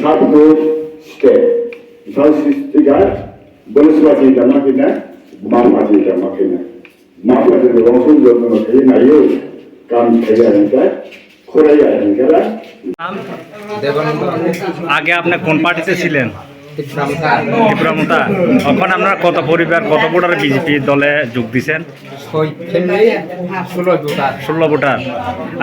satu step. Misalnya tiga, bonus wajib dan makina, mam wajib dan makina. Mam wajib langsung jodoh makina ayo kam kerja kita, Korea kita. আগে আপনি কোন পার্টিতে ছিলেন? ত্রিপুরামতা। এখন আপনার কত পরিবার কত ভোটার বিজেপি দলে যোগ দিচ্ছেন? 16 ভোটার।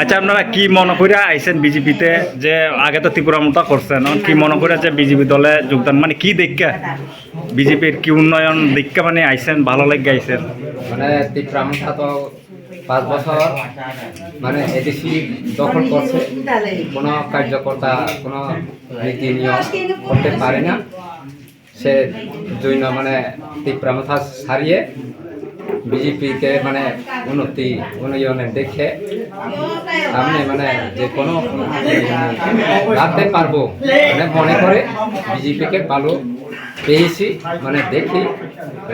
আচ্ছা, আপনারা কি মনে করে আইছেন বিজেপিতে? যে আগে তো ত্রিপুরামতা করছেন, কি মনে করে যে বিজেপি দলে যোগদান, মানে কি দেখা বিজেপির কি উন্নয়ন দেখা মানে আইছেন, ভালো লাগে আইছেন? মানে ত্রিপুরামতা তো 5 বছর মানে এদেশি দখল করছে, কোনো কার্যকর্তা কোনো নীতি নিয়ম করতে পারে না। সে জন্য মানে ত্রিপুরামতা ছাড়িয়ে বিজেপিকে মানে উন্নয়নে দেখে সামনে মানে যে কোনো রাখতে পারবো মানে মনে করে বিজেপিকে ভালো পেয়েছি, মানে দেখি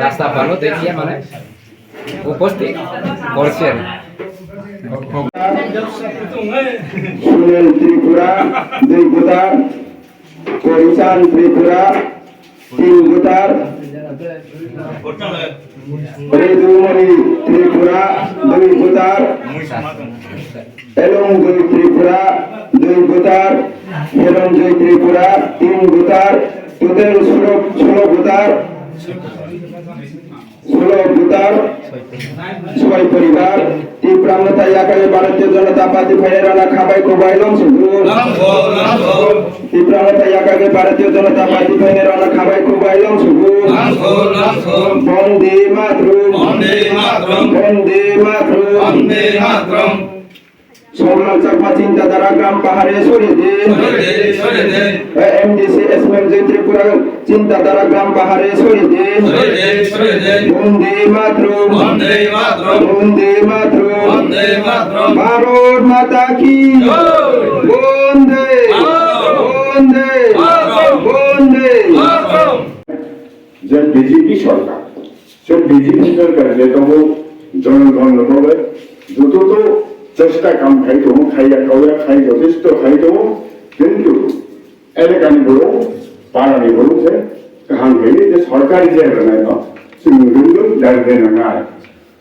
রাস্তা ভালো দেখিয়ে মানে উপস্থিত করছেন। সুনীল ত্রিপুরা 2 ভোটার, পরিচান ত্রিপুরা 3 ভোটার, রেদুমণি ত্রিপুরা 2 ভোটার, এলমজয় ত্রিপুরা 2 ভোটার, হেরঞ্জয় Tripura 3 voter, total 16 voter, 16 voter, 6 পরিবার। ত্রিপুরামতা এলাকায় ভারতীয় জনতা পার্টি ফেরানা খাবাই কোবাইলম শুধু ত্রিপুরামতা এলাকায় ভারতীয় জনতা পার্টি ফেরানা খাবাই কোবাইলম শুধু বন্দে মাতরম, বন্দে মাতরম, বন্দে মাতরম, বন্দে মাতরম। সোমনাথ চাকমা চিন্তাধারা গ্রাম পাহাড়ে সরিয়ে দিন, এমডিসি এসএম ত্রিপুরা চিন্তাধারা গ্রাম পাহাড়ে সরিয়ে দিন। বন্দে মাতরম, বন্দে মাতরম, বন্দে মাতরম, বন্দে মাতরম। ভারত মাতা কি বন্দে বন্দে বন্দে। যে বিজেপি সরকার, সে বিজেপি সরকার যেটা জনগণ দ্রুত তো চেষ্টা কাম খাইতো খাইয়া খাওয়া খাই যথেষ্ট খাইতো, কিন্তু এলাকানি বড় পাড়ানি বড় যে কাহান খাইনি যে সরকারি যে রান্নায় না সুন্দর লাগবে না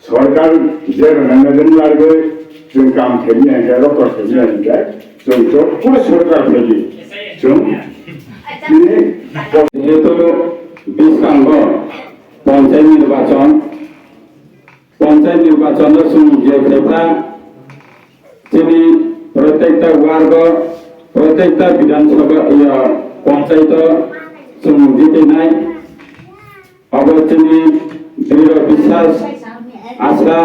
সরকার যে রান্নাজন লাগবে जों কাম খেলি না যায় রকম খেলি না যায় जों পুরো সরকার ফেলি जों যেহেতু 20 পঞ্চায়েত নির্বাচনের যে ক্ষেত্রে তিনি প্রত্যেকটা ওয়ার্ড প্রত্যেকটা বিধানসভা পঞ্চায়েত জিতে নাই অবশ্যই দৃঢ় বিশ্বাস আশা,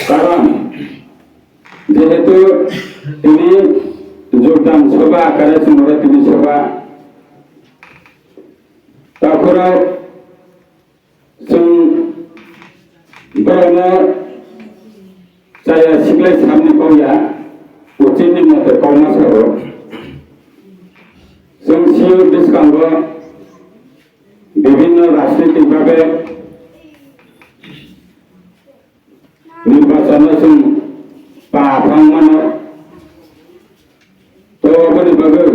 কারণ যেহেতু তিনি যোগদান সভা আকারে তিনি সভা তখন saya siklai samni kauya ucini mata kauna saro sengsiu diskango বিভিন্ন রাজনৈতিক ভাবে নির্বাচন পাফাংমানো তো বলি বাগো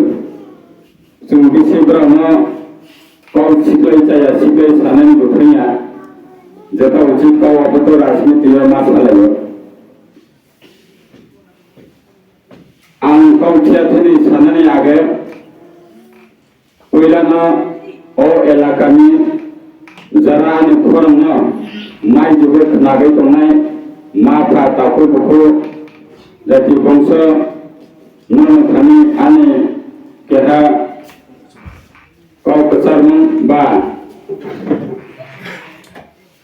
जों बिसिब्रानो कल सिक्लाय जाया सिक्लाय सानानि बोथैया जेता उचित कावाबोथ राजनीतिया मा सालायो आं काउथियाथनि सानानि आगे पहिलानो ओ एलाकानि जारा आंनि फोरोंनो नाय जोबोद नागै दंनाय माफा ताखु बुखु जाति बंश ननथानि आंनि केहा कौकसारमों बा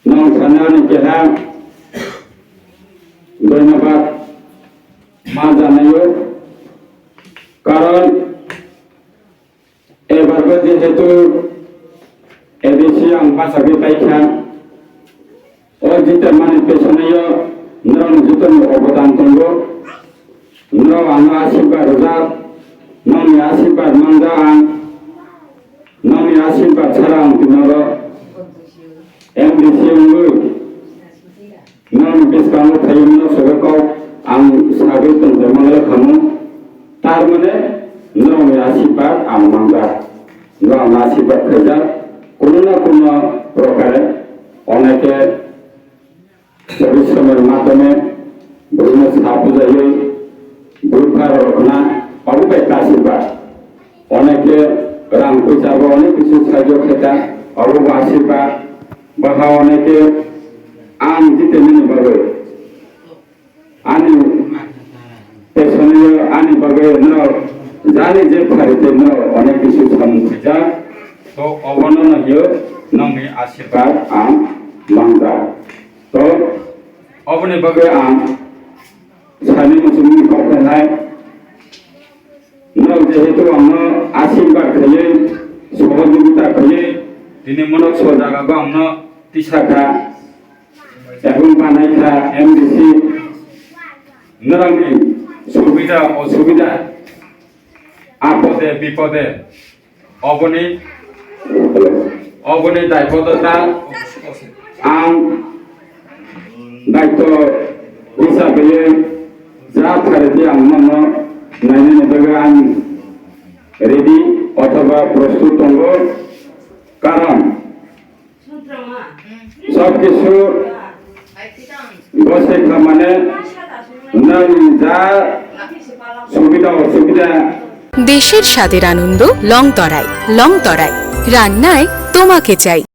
नौथानानि केहा धन्यवाद मा जानायो कारण एबारबो जेहेतु एबिसि आं बासागै पाइखा ओ जिते माने पेसनायो नरं जितन अबदान दंगो नरं आं आशीर्बाद रोजा ननि आशीर्बाद मंगा आं ननि आशीर्बाद छारा आं तिनारो एमडिसि उंगो नन बिस्कानो थायोमोन सबको आं सागै तंजमाले खामो तार माने ननि आशीर्बाद মানজাক নং আশীর্বাদ খাইজাক কোনো না কোনো প্রকারে অনেকে পরিশ্রমের মাধ্যমে বিভিন্ন সাপুজাই বুড়ার রক্ষণা অবকাই আশীর্বাদ অনেকে রাম পয়সা বা অনেক কিছু সাহায্য খেতা অবক আশীর্বাদ বা অনেকে আন দিতে নিবে আনি পেছনে আনি বাগে ন জানি যে ফারিতে ন অনেক কিছু সামুজা তো অবনন হিয় নংনি আশীর্বাদ আম মাংদা তো অবনি বাগে আম সানি মুসুমি কখনায় ন যেহেতু আমরা আশীর্বাদ খাইয়ে সহযোগিতা খাইয়ে দিনে মনক সজাগাবো আমরা তিসাখা এবং বানাইখা এমডিসি নরংনি সুবিধা অসুবিধা আপদে বিপদে অবনি দায়বদ্ধতা আম দায়িত্ব হিসাবে যা ফারেতে আম নাইনে নেবে আম রেডি অথবা প্রস্তুত হব কারণ সব কিছু বসে মানে যা সুবিধা অসুবিধা দেশের স্বাদের আনন্দ লংতরাই রান্নায় তোমাকে চাই।